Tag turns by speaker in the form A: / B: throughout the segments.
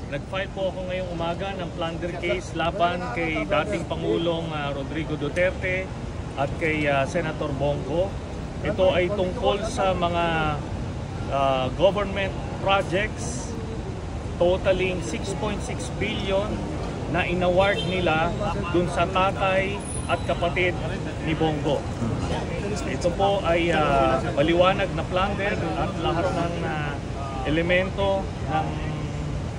A: Nag-file po ako ngayong umaga ng plunder case laban kay dating Pangulong Rodrigo Duterte at kay Senator Bongo. Ito ay tungkol sa mga government projects totaling 6.6 billion na inaward nila dun sa tatay at kapatid ni Bongo. Ito po ay maliwanag na plunder at lahat ng elemento ng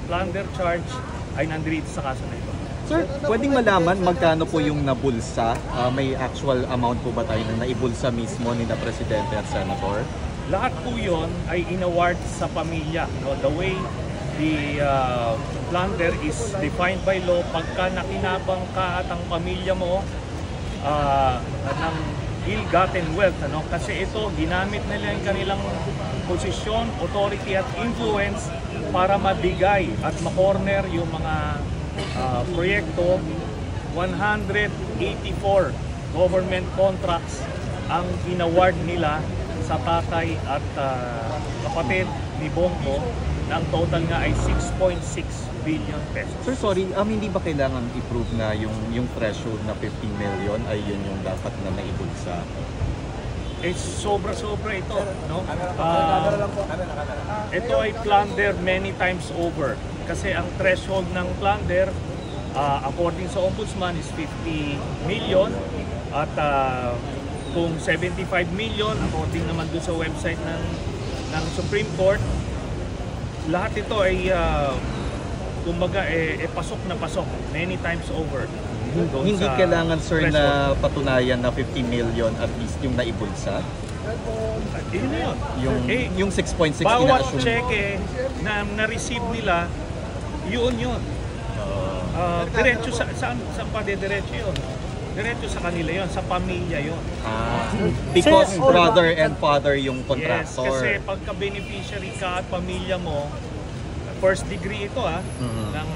A: plunder charge ay nandito sa kaso na ito.
B: Sir, pwedeng malaman magkano po yung nabulsa? May actual amount po ba tayo na naibulsa mismo ni na Presidente at Senator?
A: Lahat po yun ay inaward sa pamilya. No? The way the plunder is defined by law, pagka nakinabang ka at ang pamilya mo ng ill-gotten wealth. Ano? Kasi ito, ginamit nila yung kanilang posisyon, authority at influence para mabigay at makorner yung mga proyekto. 184 government contracts ang inaward nila sa tatay at kapatid ni Bongo na ang total nga ay 6.6 billion pesos.
B: Sir, sorry, hindi ba kailangan i-prove na yung threshold na 15 million ay yun yung dapat na naibulsa?
A: Eh, sobra-sobra ito, no? Ito ay plunder many times over. Kasi ang threshold ng plunder, according sa Ombudsman, is 50 million. At kung 75 million, according naman doon sa website ng Supreme Court, lahat ito ay kumbaga pasok na pasok many times over.
B: Hindi kailangan, sir, na patunayan na 15 million at least yung naibulsa?
A: Yun na yun.
B: Yung 6.6
A: bawat
B: ina-assume.
A: cheque na na-receive nila, yun. Diretso saan pa diretso yun? Diretso sa kanila yun, sa pamilya yun.
B: Because brother and father yung contractor.
A: Yes, kasi pagka beneficiary ka at pamilya mo, first degree ito ng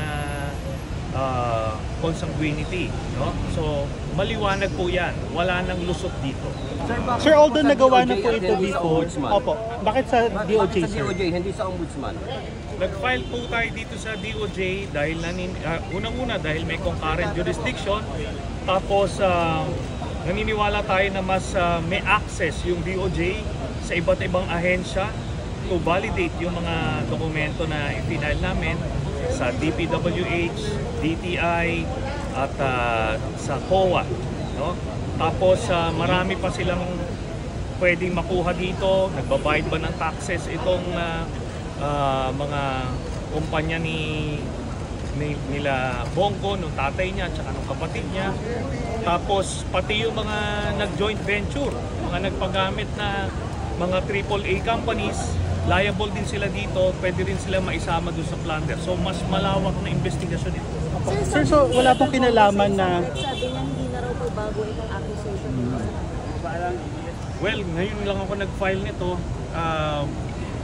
A: consanguinity, no? So maliwanag po yan, wala nang lusot dito.
C: Sir, although nagawa na po ito before, opo, bakit sa DOJ, sir?
D: Sa DOJ, hindi sa Ombudsman.
A: Nag-file po tayo dito sa DOJ dahil unang-una dahil may concurrent jurisdiction, tapos naniniwala tayo na mas may access yung DOJ sa iba't ibang ahensya to validate yung mga dokumento na i-file namin sa DPWH, DTI at sa COA, no? Tapos marami pa silang pwedeng makuha dito. Nagbabayad ba ng taxes itong mga kumpanya nila Bongo, nung tatay niya at saka nung kapatid niya. Tapos pati yung mga nag-joint venture, mga nagpagamit na mga AAA companies, liable din sila dito, pwede rin sila maisama doon sa plunder. So mas malawak na investigasyon ito.
C: Sir, so wala pong kinalaman na...
E: Sabi niya hindi na raw po bago itong accusation.
A: Well, ngayon lang ako nag-file nito.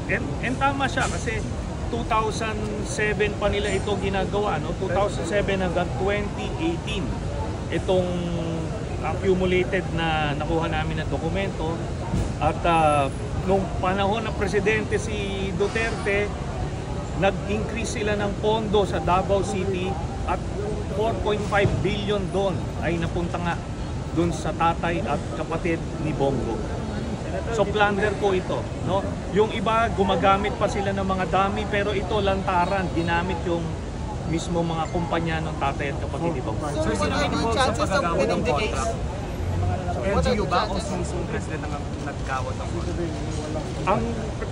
A: And tama siya kasi 2007 pa nila ito ginagawa, no? 2007 hanggang 2018 itong accumulated na nakuha namin na dokumento. At nung panahon ng presidente si Duterte, nag-increase sila ng pondo sa Davao City at 4.5 billion doon ay napunta nga doon sa tatay at kapatid ni Bongo. So plunder po ito, no? Yung iba gumagamit pa sila ng mga dami, pero ito lantaran, ginamit yung mismo mga kumpanya ng tatay at kapatid ni Bongo.
F: So, sino ang chances of winning the case?
D: LGU ba o si mismong president ang nagkawat ng
A: Ang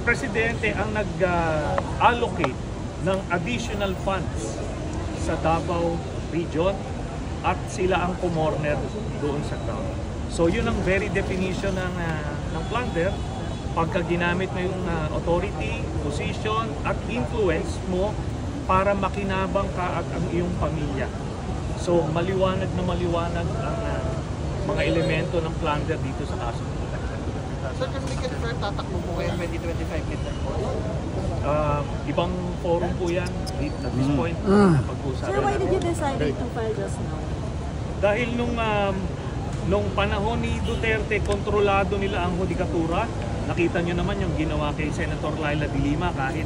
A: presidente ang nag-allocate ng additional funds sa Davao region at sila ang kumorner doon sa ground. So yun ang very definition ng plunder. Pagka ginamit mo yung authority, position at influence mo para makinabang ka at ang iyong pamilya. So maliwanag na maliwanag ang mga elemento ng plunder dito sa kaso.
F: Sir, can we confirm tatakbo po kayo 2025 midterm po?
A: Ibang forum po yan at this point.
E: Sir, why did you decide to file just now?
A: Dahil nung panahon ni Duterte, kontrolado nila ang hudikatura. Nakita nyo naman yung ginawa kay Senator Laila de Lima kahit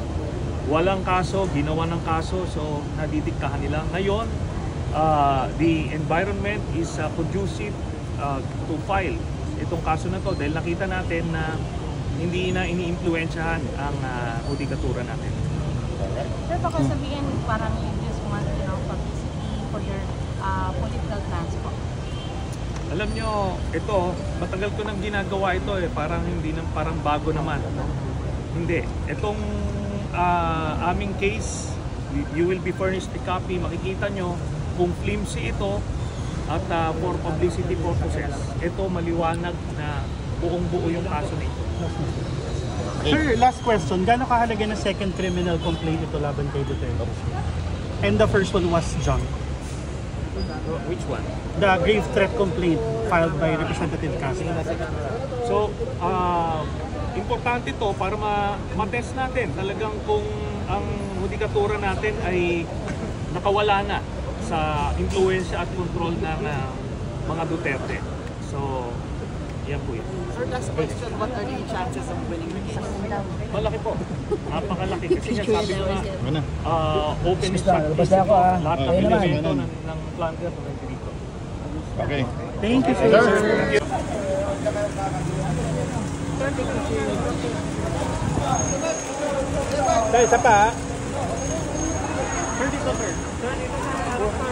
A: walang kaso, ginawa ng kaso, so nadidiktahan nila. Ngayon, the environment is conducive to file itong kaso na to dahil nakita natin na hindi na iniimpluwensyahan ang hudikatura natin.
G: Sir, baka sabihin parang you just want, publicity for your political plans po.
A: Alam nyo, ito, matagal ko nang ginagawa ito parang hindi na, parang bago naman. No? Hindi. Itong aming case, you will be furnished a copy, makikita nyo kung flimsy ito at for publicity purposes, ito maliwanag na buong-buo yung kaso nito.
C: Sir, last question. Gaano kahalaga na second criminal complaint ito laban kay Duterte? And the first one was junk.
A: Which one?
C: The grave threat complaint filed by Representative Castro.
A: So, importante to para ma-test natin talagang kung ang hudikatura natin ay nakawala na sa influensya at control ng mga Duterte. So, yan po yun.
F: Sir, last question, what are the chances of winning the case?
A: Malaki po. Napakalaki. Kasi nga sabi ko nga, open is practice ito. Lahat ng elemento ng planter na dito.
B: Okay.
C: Thank you, sir. Sir, isa pa.
A: Sir, dito sir. Sir, dito sa